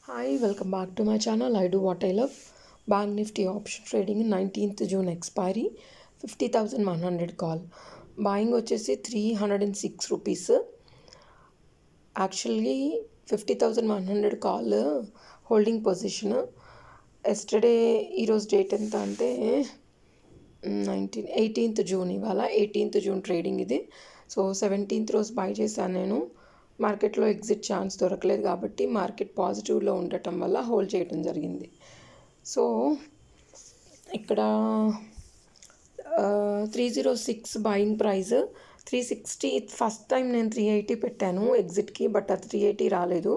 Hi, welcome back to my channel. I do what I love. Bank Nifty option trading in 19th June expiry 50,100 call. Buying వచ్చేసి 306 rupees. Actually 50,100 call holding position. Yesterday ఈరోజు date ఎంత అంటే 18th June, ఇవాళ 18th June trading ఇది. So 17th రోజు by చేశాను నేను. మార్కెట్లో ఎగ్జిట్ ఛాన్స్ దొరకలేదు కాబట్టి మార్కెట్ పాజిటివ్లో ఉండటం వల్ల హోల్డ్ చేయడం జరిగింది. సో ఇక్కడ 306 బయింగ్ ప్రైస్, 360. ఫస్ట్ టైం నేను 380 పెట్టాను ఎగ్జిట్కి, బట్ అది 380 రాలేదు,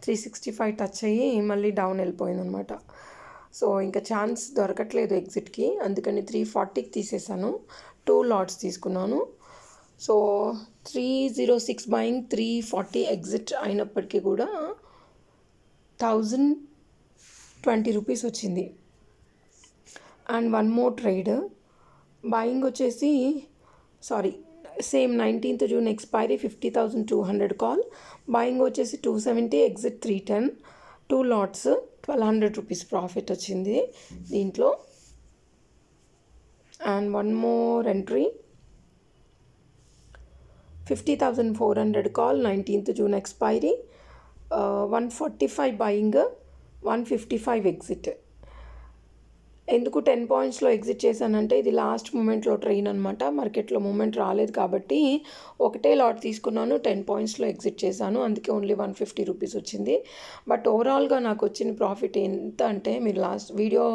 365 టచ్ అయ్యి మళ్ళీ డౌన్ వెళ్ళిపోయింది అనమాట. సో ఇంకా ఛాన్స్ దొరకట్లేదు ఎగ్జిట్కి, అందుకని 340కి తీసేసాను. 2 లాట్స్ తీసుకున్నాను. సో 306 బయింగ్, 340 ఎగ్జిట్ అయినప్పటికీ కూడా 1020 రూపీస్ వచ్చింది. And one more trade buying వచ్చేసి same 19th June expiry 50,200 call. Buying వచ్చేసి 270, ఎగ్జిట్ 310, 2 లాట్స్ 1200 రూపీస్ ప్రాఫిట్ వచ్చింది దీంట్లో. And one more entry 50,400 call, 19th June expiry, 145 buying, 155 exit. ఎందుకు 10 పాయింట్స్లో ఎగ్జిట్ చేశానంటే ఇది లాస్ట్ మూమెంట్లో ట్రైన్ అనమాట. మార్కెట్లో మూమెంట్ రాలేదు కాబట్టి ఒకటే లాట్ తీసుకున్నాను, 10 పాయింట్స్లో ఎగ్జిట్ చేశాను, అందుకే ఓన్లీ 150 రూపీస్ వచ్చింది. బట్ ఓవరాల్గా నాకు వచ్చిన ప్రాఫిట్ ఎంత అంటే, మీరు వీడియో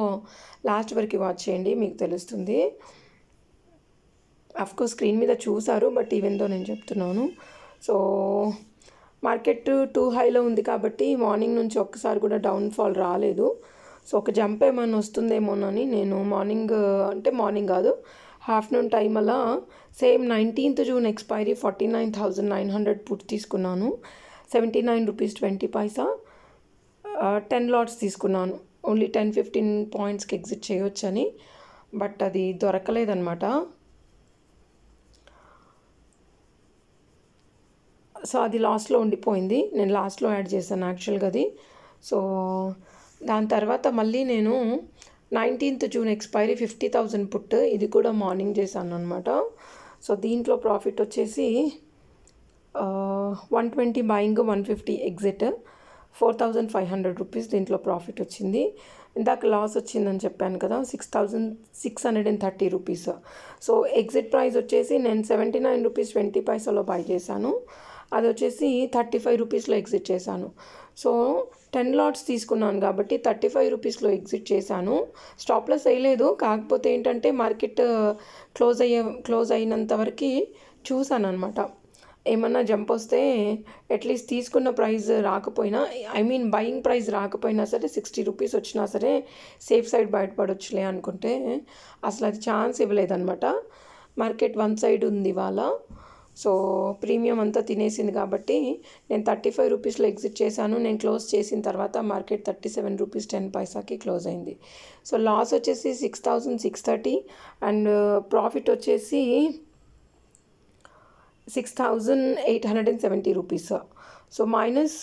లాస్ట్ వరకు వాచ్ చేయండి, మీకు తెలుస్తుంది. అఫ్కోర్స్ స్క్రీన్ మీద చూసారు, బట్ ఈవెన్ దో నేను చెప్తున్నాను. సో మార్కెట్ టూ హైలో ఉంది కాబట్టి మార్నింగ్ నుంచి ఒక్కసారి కూడా డౌన్ఫాల్ రాలేదు. సో ఒక జంప్ ఏమైనా వస్తుందేమోనని నేను మార్నింగ్ కాదు, ఆఫ్టర్నూన్ టైం అలా same 19th June expiry 49,900 put తీసుకున్నాను, 79 రూపీస్ 20 పైసా. 10 లాట్స్ తీసుకున్నాను, ఓన్లీ 10-15 పాయింట్స్కి ఎగ్జిట్ చేయొచ్చని, బట్ అది దొరకలేదన్నమాట. సో అది లాస్ట్లో ఉండిపోయింది, నేను లాస్ట్లో యాడ్ చేశాను యాక్చువల్గా అది. సో దాని తర్వాత మళ్ళీ నేను 19th జూన్ ఎక్స్పైరీ 50,000 పుట్, ఇది కూడా మార్నింగ్ చేశాను అనమాట. సో దీంట్లో ప్రాఫిట్ వచ్చేసి 120 బయింగ్, 150 ఎగ్జిట్, 4,500 రూపీస్ దీంట్లో ప్రాఫిట్ వచ్చింది. ఇందాక లాస్ వచ్చిందని చెప్పాను కదా, 6,630 రూపీస్. సో ఎగ్జిట్ ప్రైస్ వచ్చేసి నేను 79 రూపీస్ 20 పైసాలో బై చేశాను, అది వచ్చేసి 35 రూపీస్లో ఎగ్జిట్ చేశాను. సో 10 లాట్స్ తీసుకున్నాను కాబట్టి 35 రూపీస్లో ఎగ్జిట్ చేశాను. స్టాప్లెస్ వేయలేదు, కాకపోతే ఏంటంటే మార్కెట్ క్లోజ్ అయినంత వరకు చూశాను అనమాట. ఏమన్నా జంప్ వస్తే అట్లీస్ట్ తీసుకున్న ప్రైస్ రాకపోయినా, బయింగ్ ప్రైస్ రాకపోయినా సరే 60 రూపీస్ వచ్చినా సరే సేఫ్ సైడ్ బయటపడొచ్చులే అనుకుంటే అసలు అది ఛాన్స్ ఇవ్వలేదన్నమాట. మార్కెట్ వన్ సైడ్ ఉంది ఇవాళ. సో ప్రీమియం అంతా తినేసింది కాబట్టి నేను 35 రూపీస్లో ఎగ్జిట్ చేశాను. నేను క్లోజ్ చేసిన తర్వాత మార్కెట్ 37 రూపీస్ 10 పైసాకి క్లోజ్ అయింది. సో లాస్ వచ్చేసి 6,630 అండ్ ప్రాఫిట్ వచ్చేసి 6,870 రూపీస్. సో మైనస్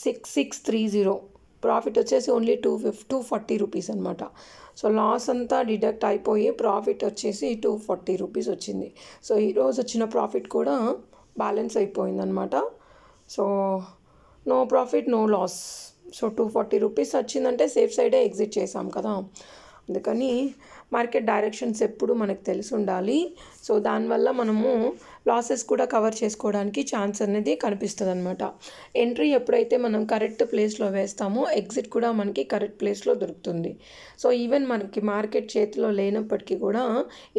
6,630, ప్రాఫిట్ వచ్చేసి ఓన్లీ 240 రూపీస్ అనమాట. సో లాస్ అంతా డిడక్ట్ అయిపోయి ప్రాఫిట్ వచ్చేసి 240 రూపీస్ వచ్చింది. సో ఈరోజు వచ్చిన ప్రాఫిట్ కూడా బ్యాలెన్స్ అయిపోయిందనమాట. So no profit no loss. So 240 rupees వచ్చిందంటే సేఫ్ సైడే ఎగ్జిట్ చేసాం కదా, అందుకని మార్కెట్ డైరెక్షన్స్ ఎప్పుడు మనకు తెలిసి ఉండాలి. సో దానివల్ల మనము లాసెస్ కూడా కవర్ చేసుకోవడానికి ఛాన్స్ అనేది కనిపిస్తుంది అనమాట. ఎంట్రీ ఎప్పుడైతే మనం కరెక్ట్ ప్లేస్లో వేస్తామో ఎగ్జిట్ కూడా మనకి కరెక్ట్ ప్లేస్లో దొరుకుతుంది. సో ఈవెన్ మనకి మార్కెట్ చేతిలో లేనప్పటికీ కూడా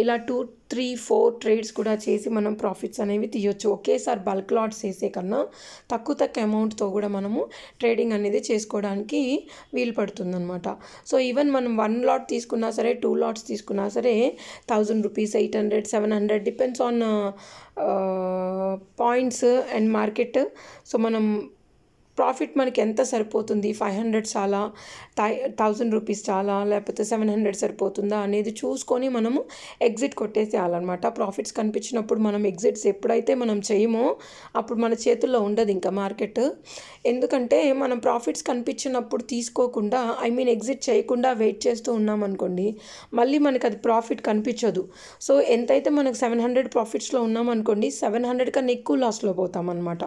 ఇలా 2-3-4 ట్రేడ్స్ కూడా చేసి మనం ప్రాఫిట్స్ అనేవి తీయొచ్చు. ఒకేసారి బల్క్ లాట్స్ వేసే కన్నా తక్కువ అమౌంట్తో కూడా మనము ట్రేడింగ్ అనేది చేసుకోవడానికి వీలు పడుతుంది అనమాట. సో ఈవెన్ మనం 1 లాట్ తీసుకున్నా సరే, 2 లాట్స్ తీసుకున్నా సరే 1,000 rupees, 800, 700 depends on points and market. So మనం ప్రాఫిట్ మనకి ఎంత సరిపోతుంది, 500 చాలా, 1000 రూపీస్ చాలా, లేకపోతే 700 సరిపోతుందా అనేది చూసుకొని మనము ఎగ్జిట్ కొట్టేసేయాలన్నమాట. ప్రాఫిట్స్ కనిపించినప్పుడు మనం ఎగ్జిట్స్ ఎప్పుడైతే మనం చేయమో అప్పుడు మన చేతుల్లో ఉండదు ఇంకా మార్కెట్. ఎందుకంటే మనం ప్రాఫిట్స్ కనిపించినప్పుడు తీసుకోకుండా ఎగ్జిట్ చేయకుండా వెయిట్ చేస్తూ ఉన్నామనుకోండి, మళ్ళీ మనకి అది ప్రాఫిట్ కనిపించదు. సో ఎంతైతే మనకు 700 ప్రాఫిట్స్లో ఉన్నామనుకోండి, 700 కన్నా ఎక్కువ లాస్లో పోతామన్నమాట.